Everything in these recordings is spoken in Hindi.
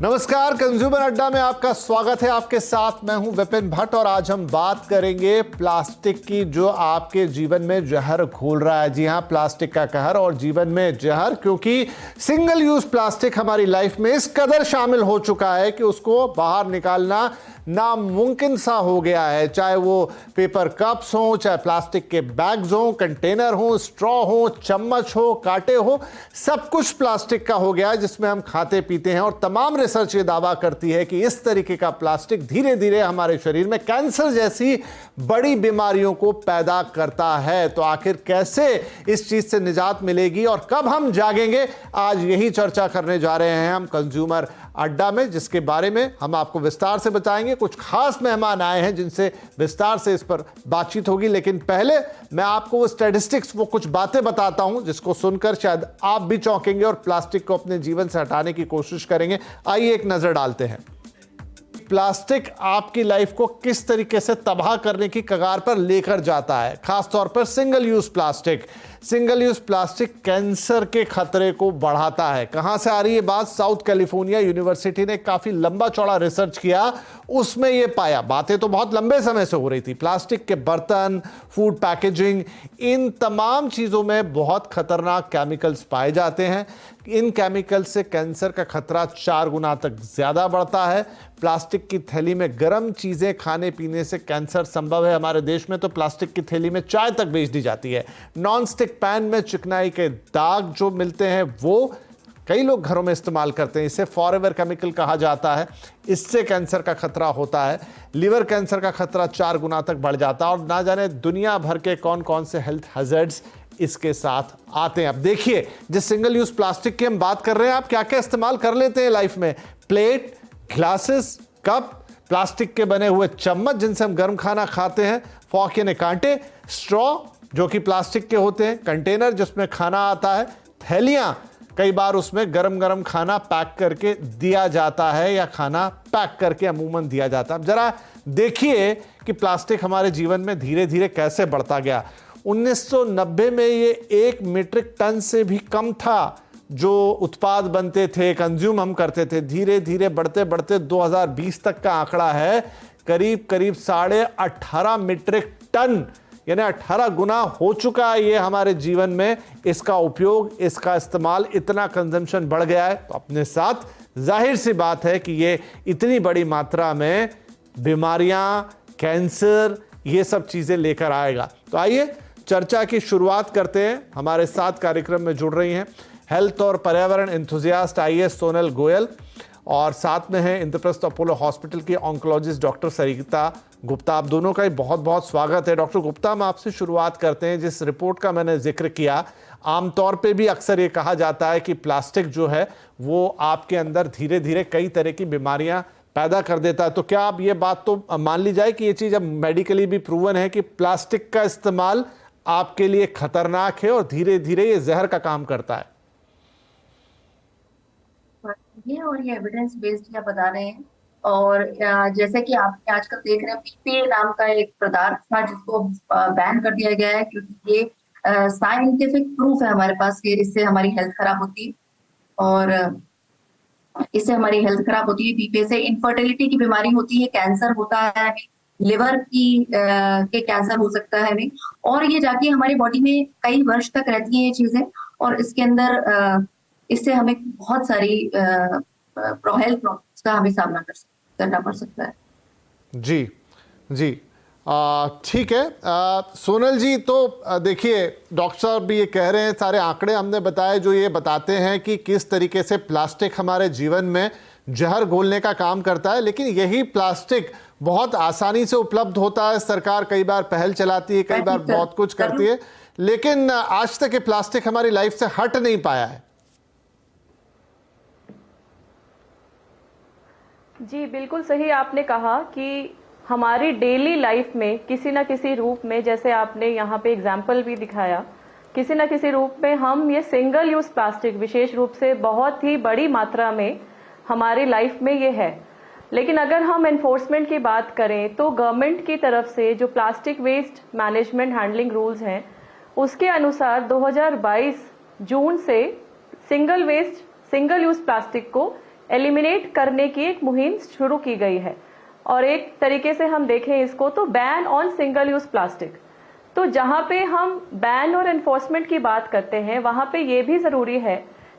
नमस्कार, कंज्यूमर अड्डा में आपका स्वागत है। आपके साथ मैं हूं विपिन भट्ट और आज हम बात करेंगे प्लास्टिक की, जो आपके जीवन में जहर घोल रहा है। जी हां, प्लास्टिक का कहर और जीवन में जहर, क्योंकि सिंगल यूज प्लास्टिक हमारी लाइफ में इस कदर शामिल हो चुका है कि उसको बाहर निकालना नामुमकिन सा हो गया है। चाहे वो पेपर कप्स हो, चाहे प्लास्टिक के बैग्स हो, कंटेनर हो, स्ट्रॉ हो, चम्मच हो, कांटे हो, सब कुछ प्लास्टिक का हो गया है जिसमें हम खाते पीते हैं। और तमाम रिसर्च ये दावा करती है कि इस तरीके का प्लास्टिक धीरे धीरे हमारे शरीर में कैंसर जैसी बड़ी बीमारियों को पैदा करता है। तो आखिर कैसे इस चीज से निजात मिलेगी और कब हम जागेंगे, आज यही चर्चा करने जा रहे हैं हम कंज्यूमर अड्डा में, जिसके बारे में हम आपको विस्तार से बताएंगे। कुछ खास मेहमान आए हैं जिनसे विस्तार से इस पर बातचीत होगी, लेकिन पहले मैं आपको वो स्टैटिस्टिक्स, वो कुछ बातें बताता हूं जिसको सुनकर शायद आप भी चौंकेंगे और प्लास्टिक को अपने जीवन से हटाने की कोशिश करेंगे। आइए एक नजर डालते हैं। प्लास्टिक आपकी लाइफ को किस तरीके से तबाह करने की कगार पर लेकर जाता है, खासतौर पर single use plastic. Single use plastic cancer के खतरे को बढ़ाता है। कहां से आ रही है बात? साउथ कैलिफोर्निया यूनिवर्सिटी ने काफी लंबा चौड़ा रिसर्च किया, उसमें यह पाया, बातें तो बहुत लंबे समय से हो रही थी, प्लास्टिक के बर्तन, फूड पैकेजिंग, इन तमाम चीजों में बहुत खतरनाक केमिकल्स पाए जाते हैं। इन केमिकल से कैंसर का खतरा 4 गुना तक ज्यादा बढ़ता है। प्लास्टिक की थैली में गर्म चीजें खाने पीने से कैंसर संभव है। हमारे देश में तो प्लास्टिक की थैली में चाय तक बेच दी जाती है। नॉन स्टिक पैन में चिकनाई के दाग जो मिलते हैं वो कई लोग घरों में इस्तेमाल करते हैं। इसे फॉरएवर केमिकल कहा जाता है। इससे कैंसर का खतरा होता है। लिवर कैंसर का खतरा 4 गुना तक बढ़ जाता है। और ना जाने दुनिया भर के कौन कौन से हेल्थ हैजर्ड्स इसके साथ आते हैं। अब देखिए, जिस सिंगल यूज प्लास्टिक की हम बात कर रहे हैं, आप क्या क्या इस्तेमाल कर लेते हैं लाइफ में? प्लेट, ग्लासेस, कप, प्लास्टिक के बने हुए चम्मच जिनसे हम गर्म खाना खाते हैं, फॉर्क यानी कांटे, स्ट्रॉ जो कि प्लास्टिक के होते हैं, कंटेनर जिसमें खाना आता है, थैलियां, कई बार उसमें गरम गरम खाना पैक करके दिया जाता है या खाना पैक करके अमूमन दिया जाता है। अब जरा देखिए कि प्लास्टिक हमारे जीवन में धीरे धीरे कैसे बढ़ता गया। 1990 में ये 1 मीट्रिक टन से भी कम था जो उत्पाद बनते थे, कंज्यूम हम करते थे। धीरे धीरे बढ़ते बढ़ते 2020 तक का आंकड़ा है करीब करीब 18.5 मीट्रिक टन, यानी 18 गुना हो चुका है ये हमारे जीवन में। इसका उपयोग, इसका इस्तेमाल, इतना कंजम्पशन बढ़ गया है, तो अपने साथ जाहिर सी बात है कि ये इतनी बड़ी मात्रा में बीमारियां, कैंसर, ये सब चीजें लेकर आएगा। तो आइए चर्चा की शुरुआत करते हैं। हमारे साथ कार्यक्रम में जुड़ रही हैं हेल्थ और पर्यावरण एंथुजियास्ट IAS सोनल गोयल, और साथ में है इंद्रप्रस्थ अपोलो हॉस्पिटल की ऑन्कोलॉजिस्ट डॉक्टर सरिता गुप्ता। आप दोनों का ही बहुत बहुत स्वागत है। डॉक्टर गुप्ता, हम आपसे शुरुआत करते हैं। जिस रिपोर्ट का मैंने जिक्र किया, आमतौर पे भी अक्सर ये कहा जाता है कि प्लास्टिक जो है वो आपके अंदर धीरे धीरे कई तरह की बीमारियां पैदा कर देता है। तो क्या आप ये बात तो मान ली जाए कि ये चीज अब मेडिकली भी प्रूवन है कि प्लास्टिक का इस्तेमाल आपके लिए खतरनाक है और धीरे धीरे ये जहर का काम करता है? ये एविडेंस बेस्ड आप बता रहे हैं। और जैसे कि आप आजकल देख रहे हैं, पीपीए नाम का एक पदार्थ था जिसको बैन कर दिया गया है, क्योंकि ये साइंटिफिक प्रूफ है हमारे पास कि इससे हमारी हेल्थ खराब होती है। और इससे हमारी हेल्थ खराब होती है। पीपीए से इनफर्टिलिटी की बीमारी होती है, कैंसर होता है, लिवर की के कैंसर हो सकता है हमें, और ये जाके हमारी बॉडी में कई वर्ष तक रहती है ये चीजें। और इसके अंदर इससे हमें बहुत सारी हेल्थ प्रॉब्लम्स का हमें सामना करना पड़ सकता है। जी जी, ठीक है। सोनल जी, तो देखिए, डॉक्टर साहब भी ये कह रहे हैं, सारे आंकड़े हमने बताए जो ये बताते हैं कि किस तरीके से प्लास्टिक हमारे जीवन में जहर घोलने का काम करता है। लेकिन यही प्लास्टिक बहुत आसानी से उपलब्ध होता है। सरकार कई बार पहल चलाती है, कई बार बहुत कुछ करती है, लेकिन आज तक ये प्लास्टिक हमारी लाइफ से हट नहीं पाया है। जी बिल्कुल सही आपने कहा कि हमारी डेली लाइफ में किसी न किसी रूप में, जैसे आपने यहाँ पे एग्जाम्पल भी दिखाया, किसी न किसी रूप में हम ये सिंगल यूज प्लास्टिक विशेष रूप से बहुत ही बड़ी मात्रा में हमारी लाइफ में ये है। लेकिन अगर हम एनफोर्समेंट की बात करें तो गवर्नमेंट की तरफ से जो plastic waste management handling rules हैं, उसके अनुसार 2022 जून से सिंगल यूज प्लास्टिक को एलिमिनेट करने की एक मुहिम शुरू की गई है। और एक तरीके से हम देखें इसको तो ban on single use plastic. तो जहां पे हम बैन और एनफोर्समेंट की बात करते हैं वहां पे ये भी जरूरी है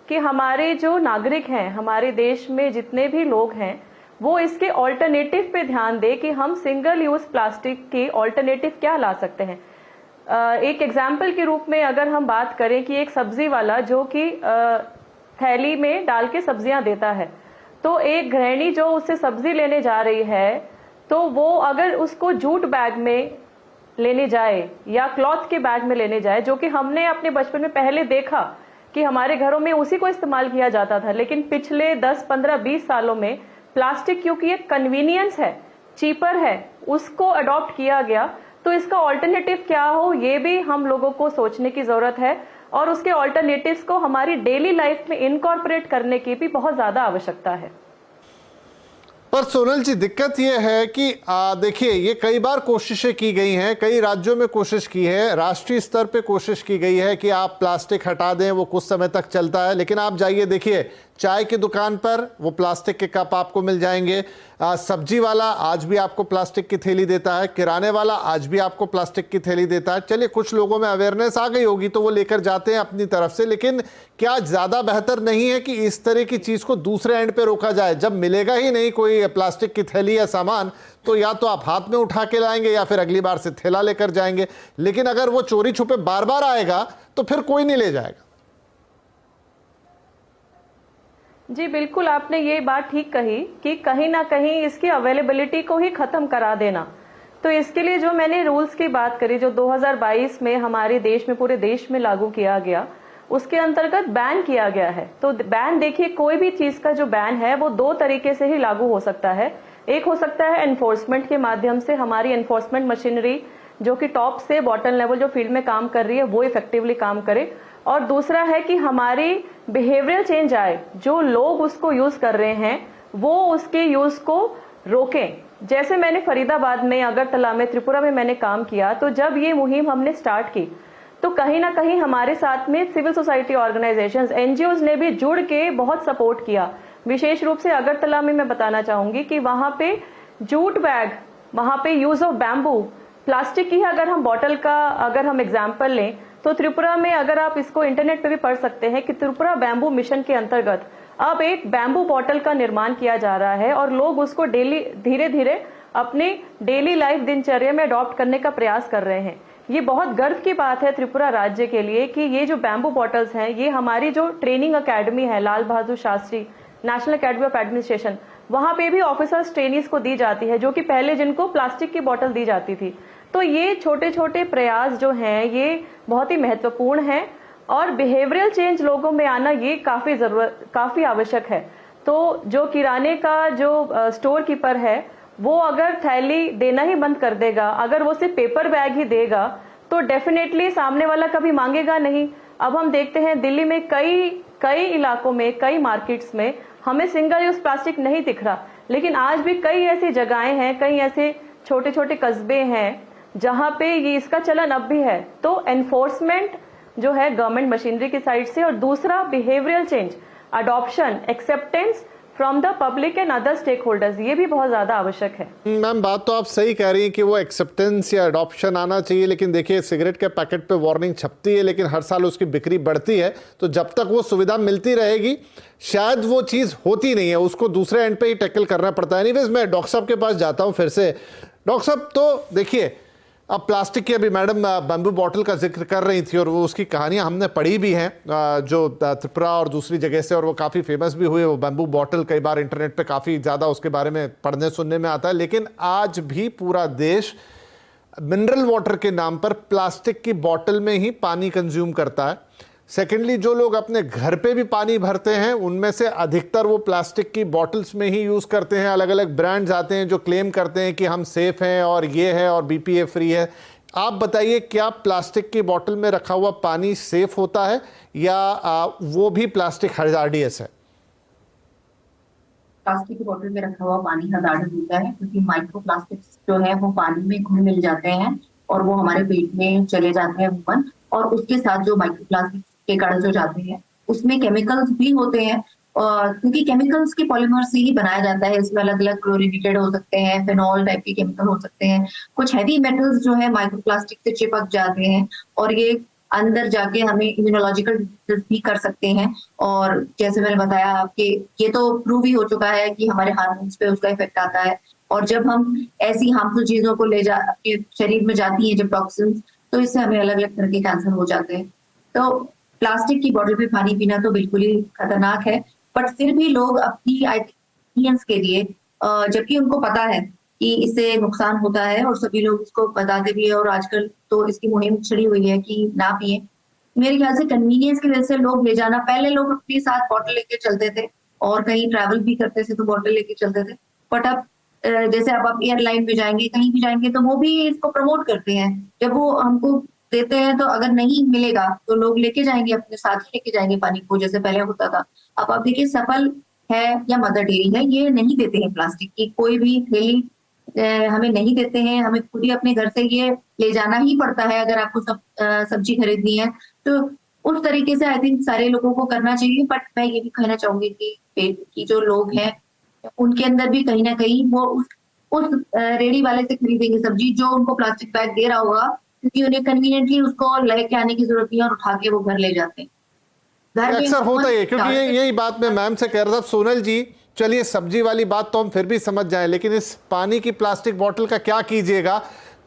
कि हमारे जो नागरिक हैं, हमारे देश में जितने भी लोग हैं, वो इसके ऑल्टरनेटिव पे ध्यान दे कि हम सिंगल यूज प्लास्टिक के ऑल्टरनेटिव क्या ला सकते हैं। एक एग्जाम्पल के रूप में अगर हम बात करें कि एक सब्जी वाला जो कि थैली में डाल के सब्जियां देता है, तो एक गृहिणी जो उससे सब्जी लेने जा रही है, तो वो अगर उसको जूट बैग में लेने जाए या क्लॉथ के बैग में लेने जाए, जो कि हमने अपने बचपन में पहले देखा कि हमारे घरों में उसी को इस्तेमाल किया जाता था, लेकिन पिछले 10, 15, 20 सालों में प्लास्टिक क्योंकि एक कन्वीनियंस है, चीपर है, उसको अडॉप्ट किया गया। तो इसका ऑल्टरनेटिव क्या हो ये भी हम लोगों को सोचने की जरूरत है और उसके ऑल्टरनेटिव्स को हमारी डेली लाइफ में इनकॉर्पोरेट करने की भी बहुत ज्यादा आवश्यकता है। पर सोनल जी, दिक्कत यह है कि देखिए, ये कई बार कोशिशें की गई हैं, कई राज्यों में कोशिश की है, राष्ट्रीय स्तर पे कोशिश की गई है कि आप प्लास्टिक हटा दें, वो कुछ समय तक चलता है। लेकिन आप जाइए देखिए, चाय की दुकान पर वो प्लास्टिक के कप आपको मिल जाएंगे, सब्जी वाला आज भी आपको प्लास्टिक की थैली देता है, किराने वाला आज भी आपको प्लास्टिक की थैली देता है। चलिए, कुछ लोगों में अवेयरनेस आ गई होगी तो वो लेकर जाते हैं अपनी तरफ से, लेकिन क्या ज़्यादा बेहतर नहीं है कि इस तरह की चीज़ को दूसरे एंड पे रोका जाए? जब मिलेगा ही नहीं कोई प्लास्टिक की थैली या सामान, तो या तो आप हाथ में उठा के लाएंगे या फिर अगली बार से थैला लेकर जाएंगे। लेकिन अगर वो चोरी छुपे बार बार आएगा तो फिर कोई नहीं ले जाएगा। जी बिल्कुल, आपने ये बात ठीक कही कि कहीं ना कहीं इसकी अवेलेबिलिटी को ही खत्म करा देना। तो इसके लिए जो मैंने रूल्स की बात करी, जो 2022 में हमारे देश में, पूरे देश में लागू किया गया, उसके अंतर्गत बैन किया गया है। तो बैन देखिए, कोई भी चीज का जो बैन है वो दो तरीके से ही लागू हो सकता है। एक हो सकता है एनफोर्समेंट के माध्यम से, हमारी एनफोर्समेंट मशीनरी जो कि टॉप से बॉटम लेवल जो फील्ड में काम कर रही है वो इफेक्टिवली काम करे। और दूसरा है कि हमारी बिहेवियरल चेंज आए, जो लोग उसको यूज कर रहे हैं वो उसके यूज को रोकें। जैसे मैंने फरीदाबाद में, अगरतला में, त्रिपुरा में मैंने काम किया, तो जब ये मुहिम हमने स्टार्ट की तो कहीं ना कहीं हमारे साथ में सिविल सोसाइटी ऑर्गेनाइजेशंस, एनजीओज ने भी जुड़ के बहुत सपोर्ट किया। विशेष रूप से अगरतला में मैं बताना चाहूंगी कि वहां पे जूट बैग, वहां पे यूज ऑफ बैम्बू, प्लास्टिक की अगर हम बॉटल का अगर हम एग्जाम्पल लें तो त्रिपुरा में, अगर आप इसको इंटरनेट पे भी पढ़ सकते हैं कि त्रिपुरा बैम्बू मिशन के अंतर्गत अब एक बैम्बू बॉटल का निर्माण किया जा रहा है और लोग उसको डेली, धीरे धीरे अपने डेली लाइफ दिनचर्या में अडॉप्ट करने का प्रयास कर रहे हैं। ये बहुत गर्व की बात है त्रिपुरा राज्य के लिए कि ये जो बैम्बू बॉटल्स हैं, ये हमारी जो ट्रेनिंग अकेडमी है, Lal Bahadur Shastri National Academy of Administration, वहां पे भी ऑफिसर्स ट्रेनीज को दी जाती है, जो कि पहले जिनको प्लास्टिक की बॉटल दी जाती थी। तो ये छोटे छोटे प्रयास जो हैं ये बहुत ही महत्वपूर्ण हैं और बिहेवियरल चेंज लोगों में आना ये काफी आवश्यक है। तो जो किराने का जो स्टोर कीपर है वो अगर थैली देना ही बंद कर देगा, अगर वो सिर्फ पेपर बैग ही देगा, तो डेफिनेटली सामने वाला कभी मांगेगा नहीं। अब हम देखते हैं दिल्ली में कई इलाकों में, कई मार्केट्स में हमें सिंगल यूज प्लास्टिक नहीं दिख रहा, लेकिन आज भी कई ऐसी जगहें हैं, कई ऐसे छोटे छोटे कस्बे हैं जहां पे ये इसका चलन अब भी है। तो एनफोर्समेंट जो है गवर्नमेंट मशीनरी की साइड से, और दूसरा behavioural change, adoption, acceptance from the public and other stakeholders, ये भी बहुत ज्यादा आवश्यक है। मैम, बात तो आप सही कह रही हैं कि वो एक्सेप्टेंस या अडॉप्शन आना चाहिए, लेकिन देखिए सिगरेट के पैकेट पे वार्निंग छपती है लेकिन हर साल उसकी बिक्री बढ़ती है, तो जब तक वो सुविधा मिलती रहेगी शायद वो चीज़ होती नहीं है, उसको दूसरे एंड पे ही टैकल करना पड़ता है। एनीवेज, मैं डॉक्टर साहब के पास जाता हूँ फिर से। डॉक्टर साहब, तो देखिए, अब प्लास्टिक की अभी मैडम बैम्बू बॉटल का जिक्र कर रही थी और वो उसकी कहानियां हमने पढ़ी भी हैं, जो त्रिपुरा और दूसरी जगह से, और वो काफ़ी फेमस भी हुए वो बैम्बू बॉटल। कई बार इंटरनेट पे काफ़ी ज़्यादा उसके बारे में पढ़ने सुनने में आता है। लेकिन आज भी पूरा देश मिनरल वाटर के नाम पर प्लास्टिक की बॉटल में ही पानी कंज्यूम करता है। सेकेंडली, जो लोग अपने घर पे भी पानी भरते हैं उनमें से अधिकतर वो प्लास्टिक की बॉटल्स में ही यूज़ करते हैं। अलग अलग ब्रांड्स आते हैं जो क्लेम करते हैं कि हम सेफ हैं और ये है और BPA फ्री है। आप बताइए, क्या प्लास्टिक की बॉटल में रखा हुआ पानी सेफ होता है या वो भी प्लास्टिक हजार्डियस है? प्लास्टिक की बोतल में रखा हुआ पानी हजार्डस होता है, क्योंकि माइक्रो प्लास्टिक्स जो है वो पानी में घुल मिल जाते हैं और वो हमारे पेट में चले जाते हैं और उसके साथ जो माइक्रो प्लास्टिक के कण जो जाते हैं उसमें केमिकल्स भी होते हैं क्योंकि केमिकल्स के पॉलीमर से ही बनाया जाता है, इसमें अलग अलग क्लोरीनेटेड हो सकते हैं, फिनॉल टाइप के केमिकल हो सकते हैं, कुछ हैवी मेटल्स जो है माइक्रोप्लास्टिक से चिपक जाते हैं और ये अंदर जाके हमें इम्यूनोलॉजिकल डिजीज भी कर सकते हैं। और जैसे मैंने बताया आपके, ये तो प्रूव ही हो चुका है कि हमारे हार्मोन्स पे उसका इफेक्ट आता है, और जब हम ऐसी हार्मफुल चीजों को ले जा अपने शरीर में जाती हैं जब टॉक्सिन्स, तो इससे हमें अलग अलग तरह के कैंसर हो जाते हैं। तो प्लास्टिक की बॉटल पे पानी पीना तो बिल्कुल ही खतरनाक है, बट फिर भी लोग अपनी कन्वीनियंस के लिए, जबकि उनको पता है कि इससे नुकसान होता है और सभी लोग इसको बताते भी है, और आजकल तो इसकी मुहिम छिड़ी हुई है कि ना पिए। मेरे ख्याल से कन्वीनियंस की वजह से लोग ले जाना, पहले लोग अपने साथ बॉटल लेके चलते थे और कहीं ट्रैवल भी करते थे तो बॉटल लेके चलते थे, बट अब जैसे अब आप एयरलाइन में जाएंगे, कहीं भी जाएंगे, तो वो भी इसको प्रमोट करते हैं। जब वो हमको देते हैं तो अगर नहीं मिलेगा तो लोग लेके जाएंगे, अपने साथ ही लेके जाएंगे पानी को, जैसे पहले होता था। अब आप देखिए, सफल है या मदर डेयरी है, ये नहीं देते हैं प्लास्टिक की कोई भी थैली, हमें नहीं देते हैं, हमें खुद ही अपने घर से ये ले जाना ही पड़ता है अगर आपको सब्जी खरीदनी है। तो उस तरीके से आई थिंक सारे लोगों को करना चाहिए, बट मैं ये भी कहना चाहूंगी कि पेट की जो लोग हैं उनके अंदर भी कहीं ना कहीं वो उस रेडी वाले से खरीदेंगे सब्जी जो उनको प्लास्टिक बैग दे रहा होगा, क्योंकि उन्हें कन्वीनियंटली उसको लेके आने की जरूरत नहीं है और उठा के वो घर ले जाते हैं। अक्सर होता ही है, क्योंकि यही बात मैं मैम से कह रहा था। सोनल जी, चलिए सब्जी वाली बात तो हम फिर भी समझ जाएं, लेकिन इस पानी की प्लास्टिक बोतल का क्या कीजिएगा?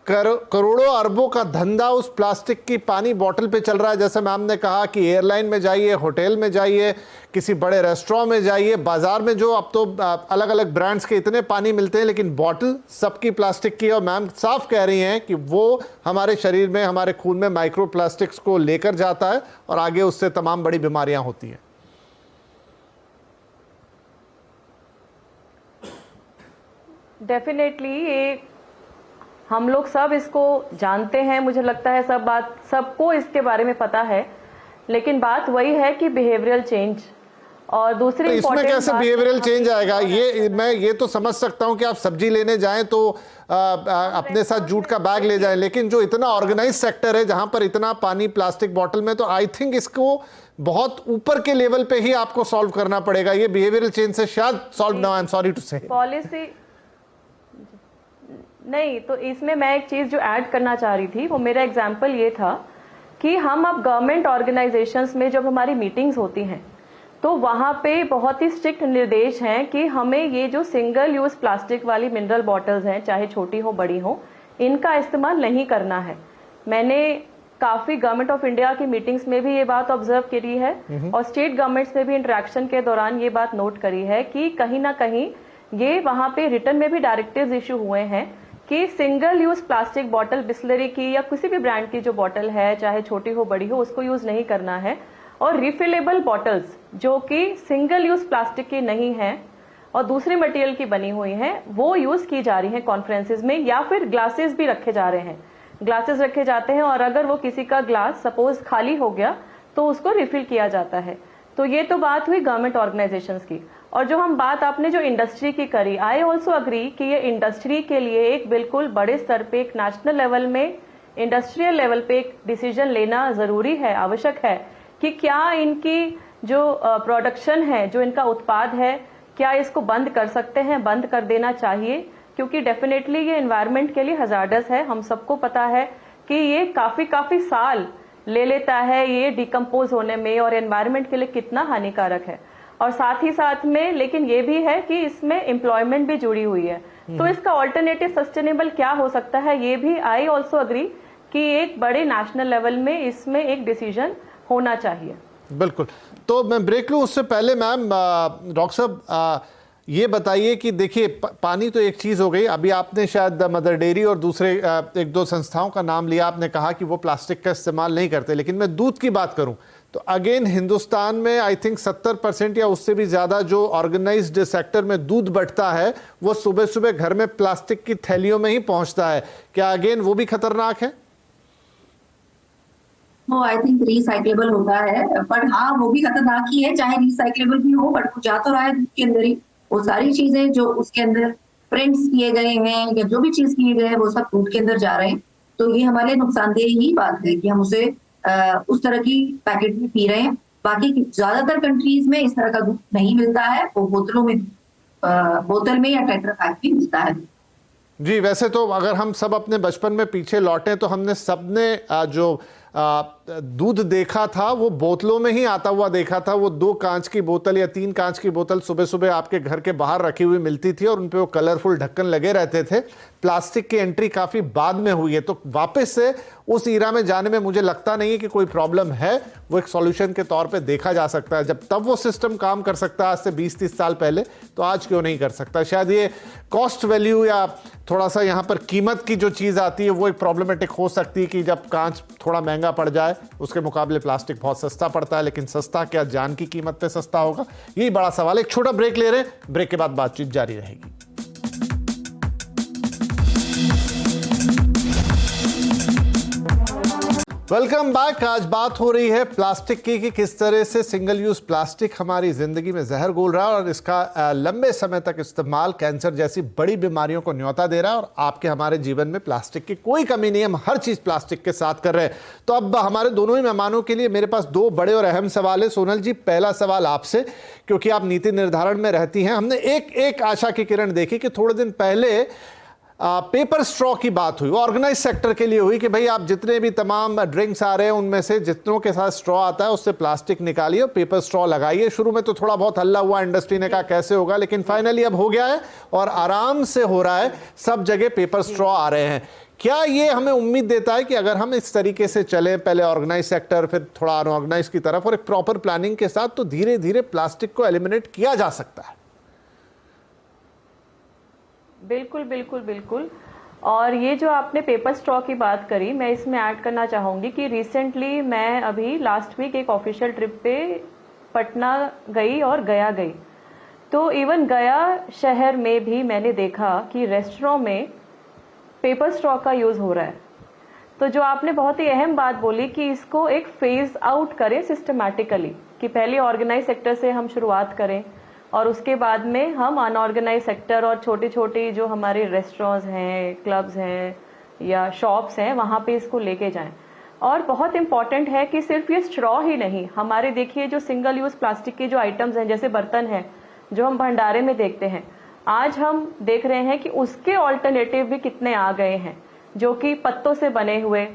करोड़ों अरबों का धंधा उस प्लास्टिक की पानी बोतल पे चल रहा है। जैसे मैम ने कहा कि एयरलाइन में जाइए, होटल में जाइए, किसी बड़े रेस्टोरेंट में जाइए, बाजार में जो अब तो अलग अलग ब्रांड्स के इतने पानी मिलते हैं, लेकिन बोतल सबकी प्लास्टिक की है। और मैम साफ कह रही हैं कि वो हमारे शरीर में, हमारे खून में माइक्रो प्लास्टिक्स को लेकर जाता है और आगे उससे तमाम बड़ी बीमारियां होती हैं। डेफिनेटली ये हम लोग सब इसको जानते हैं, मुझे लगता है सबको इसके बारे में पता है, लेकिन बात वही है कि बिहेवियरल चेंज। और दूसरी तो इसमें कैसे बिहेवियरल चेंज आएगा? मैं ये तो समझ सकता हूं कि आप सब्जी लेने जाएं तो अपने साथ जूट का बैग ले जाएं, लेकिन जो इतना ऑर्गेनाइज सेक्टर है जहां पर इतना पानी प्लास्टिक बोतल में, तो आई थिंक इसको बहुत ऊपर के लेवल पे ही आपको सॉल्व करना पड़ेगा। ये बिहेवियरल चेंज से शायद सॉल्व ना, आई एम सॉरी टू से। पॉलिसी नहीं, तो इसमें मैं एक चीज जो ऐड करना चाह रही थी, वो मेरा एग्जाम्पल ये था कि हम अब गवर्नमेंट ऑर्गेनाइजेशंस में जब हमारी मीटिंग्स होती हैं तो वहां पे बहुत ही स्ट्रिक्ट निर्देश हैं कि हमें ये जो सिंगल यूज प्लास्टिक वाली मिनरल बॉटल्स हैं, चाहे छोटी हो बड़ी हो, इनका इस्तेमाल नहीं करना है। मैंने काफी गवर्नमेंट ऑफ इंडिया की मीटिंग्स में भी ये बात ऑब्जर्व करी है और स्टेट गवर्नमेंट्स में भी इंटरेक्शन के दौरान ये बात नोट करी है कि कहीं ना कहीं ये वहां पे रिटर्न में भी डायरेक्टिव्स इशू हुए हैं कि single use plastic bottle, Bisleri की या किसी भी ब्रांड की जो बॉटल है, चाहे छोटी हो बड़ी हो, उसको यूज नहीं करना है। और रिफिलेबल बॉटल्स जो कि सिंगल यूज प्लास्टिक की नहीं है और दूसरे मटेरियल की बनी हुई हैं, वो यूज की जा रही हैं कॉन्फ्रेंसेज में, या फिर ग्लासेस भी रखे जा रहे हैं, ग्लासेस रखे जाते हैं और अगर वो किसी का ग्लास सपोज खाली हो गया तो उसको रिफिल किया जाता है। तो ये तो बात हुई गवर्नमेंट ऑर्गेनाइजेशंस की। और जो हम बात आपने जो इंडस्ट्री की करी, आई ऑल्सो अग्री कि ये इंडस्ट्री के लिए एक बिल्कुल बड़े स्तर पे, एक नेशनल लेवल में, इंडस्ट्रियल लेवल पे एक डिसीजन लेना जरूरी है, आवश्यक है कि क्या इनकी जो प्रोडक्शन है, जो इनका उत्पाद है, क्या इसको बंद कर सकते हैं, बंद कर देना चाहिए, क्योंकि डेफिनेटली ये एनवायरनमेंट के लिए हजार्डस है। हम सबको पता है कि ये काफी साल ले लेता है ये डिकम्पोज होने में और एनवायरनमेंट के लिए कितना हानिकारक है। और साथ ही साथ में लेकिन ये भी है कि इसमें एम्प्लॉयमेंट भी जुड़ी हुई है। तो इसका ऑल्टरनेटिव सस्टेनेबल क्या हो सकता है, ये भी आई ऑल्सो अग्री कि एक बड़े नेशनल लेवल में इसमें एक डिसीजन होना चाहिए। बिल्कुल। तो मैं ब्रेक लूं उससे पहले मैम, डॉक्टर साहब ये बताइए कि देखिए पानी तो एक चीज़ हो गई, अभी आपने शायद मदर डेयरी और दूसरे एक दो संस्थाओं का नाम लिया, आपने कहा कि वो प्लास्टिक का इस्तेमाल नहीं करते, लेकिन मैं दूध की बात करूं तो अगेन हिंदुस्तान में आई थिंक 70% या उससे भी ज़्यादा जो ऑर्गेनाइज्ड सेक्टर में दूध बंटता है वो सुबह सुबह घर में प्लास्टिक की थैलियों में ही पहुंचता है। क्या अगेन वो भी खतरनाक है? वो आई थिंक रिसाइक्लेबल होता है, बट हाँ वो भी खतरनाक ही है, चाहे रिसाइक्लेबल भी हो, बट वो जा तो रहा है दूध के अंदर ही। वो सारी चीजें जो उसके अंदर प्रिंट्स किए गए हैं या जो भी चीज किए गए हैं वो सब दूध के अंदर जा रहे हैं। तो ये हमारे नुकसानदेह ही बात है कि हम उसे उस तरह की पैकेट में पी रहे हैं। बाकी ज्यादातर कंट्रीज में इस तरह का दूध नहीं मिलता है, वो बोतल में या टेट्रा पैक भी मिलता है। जी, वैसे तो अगर हम सब अपने बचपन में पीछे लौटें तो हमने सबने जो दूध देखा था वो बोतलों में ही आता हुआ देखा था। वो 2 कांच की बोतल या 3 कांच की बोतल सुबह सुबह आपके घर के बाहर रखी हुई मिलती थी और उन पे वो कलरफुल ढक्कन लगे रहते थे। प्लास्टिक की एंट्री काफी बाद में हुई है, तो वापस से उस ईरा में जाने में मुझे लगता नहीं है कि कोई प्रॉब्लम है। वो एक सॉल्यूशन के तौर पे देखा जा सकता है। जब तब वो सिस्टम काम कर सकता है आज से 20-30 साल पहले, तो आज क्यों नहीं कर सकता। शायद ये कॉस्ट वैल्यू या थोड़ा सा यहाँ पर कीमत की जो चीज़ आती है वो एक प्रॉब्लमेटिक हो सकती है कि जब कांच थोड़ा महंगा पड़ जाए उसके मुकाबले प्लास्टिक बहुत सस्ता पड़ता है। लेकिन सस्ता क्या जान की कीमत पे सस्ता होगा, यही बड़ा सवाल है। एक छोटा ब्रेक ले रहे हैं, ब्रेक के बाद बातचीत जारी रहेगी। Welcome back. आज बात हो रही है प्लास्टिक की कि किस तरह से सिंगल यूज प्लास्टिक हमारी जिंदगी में जहर घोल रहा है और इसका लंबे समय तक इस्तेमाल कैंसर जैसी बड़ी बीमारियों को न्योता दे रहा है। और आपके हमारे जीवन में प्लास्टिक की कोई कमी नहीं है, हम हर चीज प्लास्टिक के साथ कर रहे हैं। तो अब हमारे दोनों ही मेहमानों के लिए मेरे पास 2 बड़े और अहम सवाल है। सोनल जी, पहला सवाल आपसे, क्योंकि आप नीति निर्धारण में रहती हैं। हमने एक आशा की किरण देखी कि थोड़े दिन पहले पेपर स्ट्रॉ की बात हुई, ऑर्गेनाइज सेक्टर के लिए हुई कि भाई आप जितने भी तमाम ड्रिंक्स आ रहे हैं उनमें से जितनों के साथ स्ट्रॉ आता है उससे प्लास्टिक निकालिए और पेपर स्ट्रॉ लगाइए। शुरू में तो थोड़ा बहुत हल्ला हुआ, इंडस्ट्री ने कहा कैसे होगा, लेकिन फाइनली अब हो गया है और आराम से हो रहा है। सब जगह पेपर स्ट्रॉ आ रहे हैं। क्या ये हमें उम्मीद देता है कि अगर हम इस तरीके से चले, पहले ऑर्गेनाइज सेक्टर फिर थोड़ा अनऑर्गेनाइज की तरफ और एक प्रॉपर प्लानिंग के साथ, तो धीरे धीरे प्लास्टिक को एलिमिनेट किया जा सकता है? बिल्कुल बिल्कुल बिल्कुल। और ये जो आपने पेपर स्ट्रॉ की बात करी, मैं इसमें ऐड करना चाहूँगी कि रिसेंटली मैं अभी लास्ट वीक एक ऑफिशियल ट्रिप पे पटना गई और गया गई। तो इवन गया शहर में भी मैंने देखा कि रेस्टोरेंट में पेपर स्ट्रॉ का यूज़ हो रहा है। तो जो आपने बहुत ही अहम बात बोली कि इसको एक फेज आउट करें सिस्टमैटिकली, कि पहले ऑर्गेनाइज सेक्टर से हम शुरुआत करें और उसके बाद में हम अनऑर्गेनाइज सेक्टर और छोटे छोटे जो हमारे रेस्टोरेंट्स हैं, क्लब्स हैं या शॉप्स हैं, वहाँ पे इसको लेके जाएं। और बहुत इंपॉर्टेंट है कि सिर्फ ये स्ट्रॉ ही नहीं, हमारे देखिए जो सिंगल यूज प्लास्टिक के जो आइटम्स हैं, जैसे बर्तन हैं जो हम भंडारे में देखते हैं, आज हम देख रहे हैं कि उसके ऑल्टरनेटिव भी कितने आ गए हैं, जो कि पत्तों से बने हुए,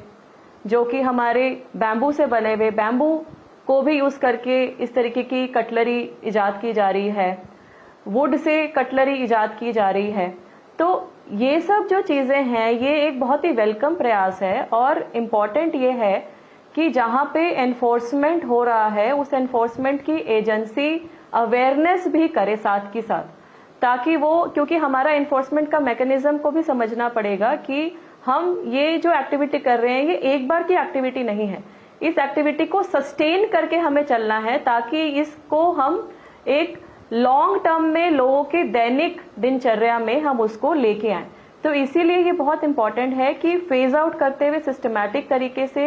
जो कि हमारे बैम्बू से बने हुए, बैम्बू को भी यूज करके इस तरीके की कटलरी इजाद की जा रही है, वुड से कटलरी इजाद की जा रही है। तो ये सब जो चीजें हैं ये एक बहुत ही वेलकम प्रयास है। और इम्पॉर्टेंट ये है कि जहाँ पे एनफोर्समेंट हो रहा है उस एनफोर्समेंट की एजेंसी अवेयरनेस भी करे साथ की साथ, ताकि वो, क्योंकि हमारा एनफोर्समेंट का मैकेनिज्म को भी समझना पड़ेगा कि हम ये जो एक्टिविटी कर रहे हैं ये एक बार की एक्टिविटी नहीं है, इस एक्टिविटी को सस्टेन करके हमें चलना है, ताकि इसको हम एक लॉन्ग टर्म में लोगों के दैनिक दिनचर्या में हम उसको लेके आए। तो इसीलिए ये बहुत इंपॉर्टेंट है कि फेज आउट करते हुए सिस्टमैटिक तरीके से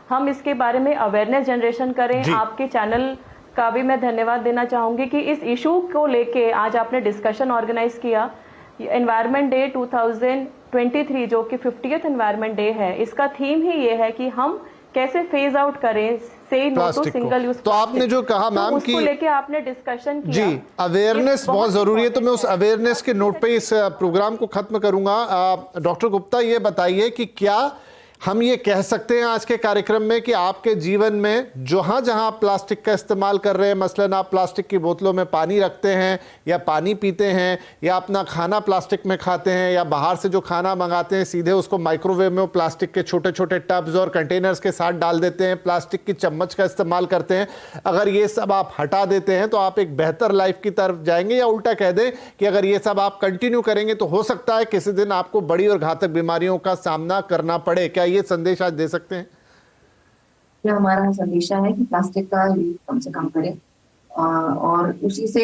हम इसके बारे में अवेयरनेस जनरेशन करें। आपके चैनल का भी मैं धन्यवाद देना चाहूंगी कि इस इशू को लेके आज आपने डिस्कशन ऑर्गेनाइज किया। एनवायरमेंट डे 2023 जो कि 50th एनवायरमेंट डे है, इसका थीम ही ये है कि हम कैसे फेज आउट करें, से नो टू सिंगल यूज। तो आपने जो कहा मैम कि उसको लेके आपने डिस्कशन किया, जी अवेयरनेस बहुत जरूरी है। तो मैं उस अवेयरनेस के नोट पे इस प्रोग्राम को खत्म करूंगा। डॉक्टर गुप्ता, ये बताइए कि क्या हम ये कह सकते हैं आज के कार्यक्रम में कि आपके जीवन में जहां जहां आप प्लास्टिक का इस्तेमाल कर रहे हैं, मसलन आप प्लास्टिक की बोतलों में पानी रखते हैं या पानी पीते हैं या अपना खाना प्लास्टिक में खाते हैं या बाहर से जो खाना मंगाते हैं सीधे उसको माइक्रोवेव में प्लास्टिक के छोटे छोटे टब्स और कंटेनर्स के साथ डाल देते हैं, प्लास्टिक की चम्मच का इस्तेमाल करते हैं, अगर ये सब आप हटा देते हैं तो आप एक बेहतर लाइफ की तरफ जाएंगे, या उल्टा कह दें कि अगर ये सब आप कंटिन्यू करेंगे तो हो सकता है किसी दिन आपको बड़ी और घातक बीमारियों का सामना करना पड़े? क्या ये संदेश आज दे सकते हैं? ये हमारा संदेश है कि प्लास्टिक का यूज कम से कम करें, और उसी से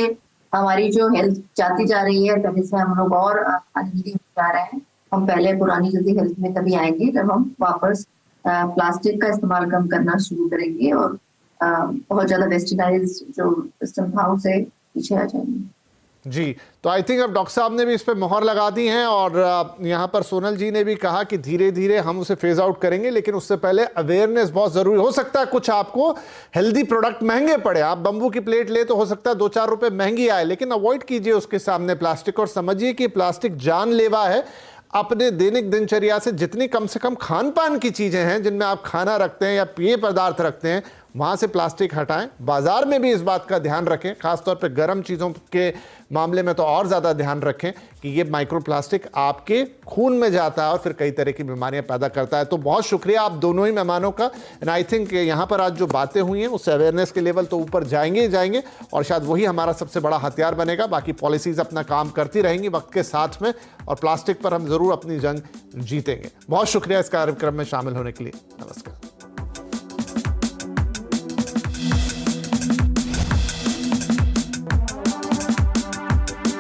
हमारी जो हेल्थ जाती जा रही है, तभी से हम लोग और अनहेल्दी हो जा रहे हैं। हम पहले पुरानी जल्दी हेल्थ में तभी आएंगे जब हम वापस प्लास्टिक का इस्तेमाल कम करना शुरू करेंगे और बहुत ज्यादा वेस्टर्नाइज्ड जो सिस्टम था उसे पीछे आ जाएंगे। जी, तो आई थिंक अब डॉक्टर साहब ने भी इस पे मोहर लगा दी है और यहाँ पर सोनल जी ने भी कहा कि धीरे धीरे हम उसे फेज आउट करेंगे, लेकिन उससे पहले अवेयरनेस बहुत जरूरी। हो सकता है कुछ आपको हेल्दी प्रोडक्ट महंगे पड़े, आप बंबू की प्लेट ले तो हो सकता है 2-4 रुपए महंगी आए, लेकिन अवॉइड कीजिए उसके सामने प्लास्टिक और समझिए कि प्लास्टिक जानलेवा है। अपने दैनिक दिनचर्या से जितनी कम से कम खान पान की चीजें हैं जिनमें आप खाना रखते हैं या पेय पदार्थ रखते हैं, वहां से प्लास्टिक हटाएं। बाजार में भी इस बात का ध्यान रखें, खासतौर पे गर्म चीज़ों के मामले में तो और ज़्यादा ध्यान रखें कि ये माइक्रो प्लास्टिक आपके खून में जाता है और फिर कई तरह की बीमारियां पैदा करता है। तो बहुत शुक्रिया आप दोनों ही मेहमानों का। एंड आई थिंक यहाँ पर आज जो बातें हुई हैं उससे अवेयरनेस के लेवल तो ऊपर जाएंगे ही जाएंगे और शायद वही हमारा सबसे बड़ा हथियार बनेगा। बाकी पॉलिसीज़ अपना काम करती रहेंगी वक्त के साथ में और प्लास्टिक पर हम ज़रूर अपनी जंग जीतेंगे। बहुत शुक्रिया इस कार्यक्रम में शामिल होने के लिए। नमस्कार।